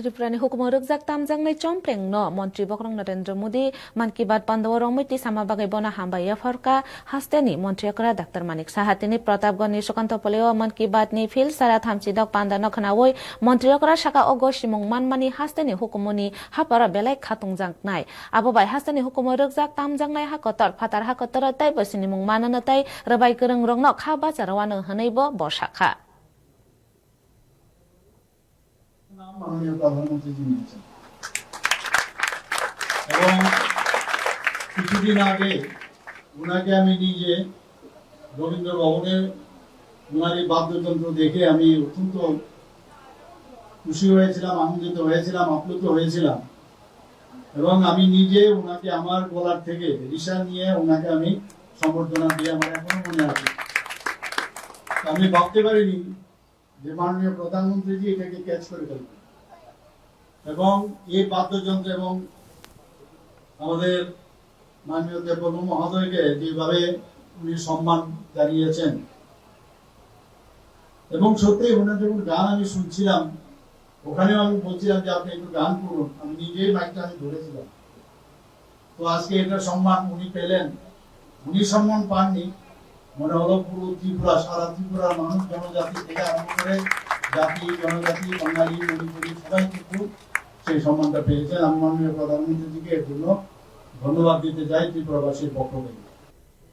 त्रिपुरानि हुकुम रगजाक तामजांनाय चमप्लें न मन्त्री बक्रं नरेंद्र मोदी मन की बात बन्दव रमिति सामा बागै बना हामबाय फरका हास्तेनि मन्त्रीकरा डाक्टर मानिक साहातिनि प्रतापगढ़नि सुकान्त पलेव मन की बात नि फिल सारा थामची दक पान्दा नखनावै मन्त्रीकरा साका अगो सिमुं मानमानि हास्तेनि हुकुमनि हापारा बेलाय खातुंजांनाय आबोबाय हास्तेनि हुकुम रगजाक तामजांनाय हाकतर फातार हाकतर ताइ बसिनि मुं माननताय रबाय गोरों रंन खा बाजारावानो हनैबो बसाखा माननीय प्रधानमंत्री जी নিয়েছেন এবং কিছুদিন আগে ওনাকে আমি নিজে রবীন্দ্র ভবনে ওনার এই বাদ্যযন্ত্র দেখে আমি অত্যন্ত খুশি হয়েছিলাম, আনন্দিত হয়েছিলাম, আপ্লুত হয়েছিলাম এবং আমি নিজে ওনাকে আমার গলার থেকে রিসা নিয়ে ওনাকে আমি সম্বর্ধনা দিয়ে আমার এখনো মনে আছে। আমি ভাবতে পারিনি যে মাননীয় প্রধানমন্ত্রী জি এটাকে ক্যাচ করে ফেলবেন এবং এই বাদ্যযন্ত্র এবং আমাদের মাননীয় দেববর্ম মহোদয়কে যেভাবে উনি সম্মান জানিয়েছেন এবং সত্যি ওনার যখন গান আমি শুনছিলাম ওখানেও আমি বলছিলাম যে আপনি একটু গান করুন, আমি নিজেই মাইকটা আমি ধরেছিলাম। তো আজকে এটা সম্মান উনি পেলেন, উনি সম্মান পাননি, মনে হলো পুরো ত্রিপুরা, সারা ত্রিপুরার মানুষ জনজাতি থেকে আরম্ভ করে জাতি জনজাতি বাঙালি মণিপুরি সবাই কিন্তু সেই সম্মানটা পেয়েছেন। আমি মাননীয় প্রধানমন্ত্রীজিকে এর জন্য ধন্যবাদ দিতে চাই ত্রিপুরাবাসীর পক্ষ থেকে।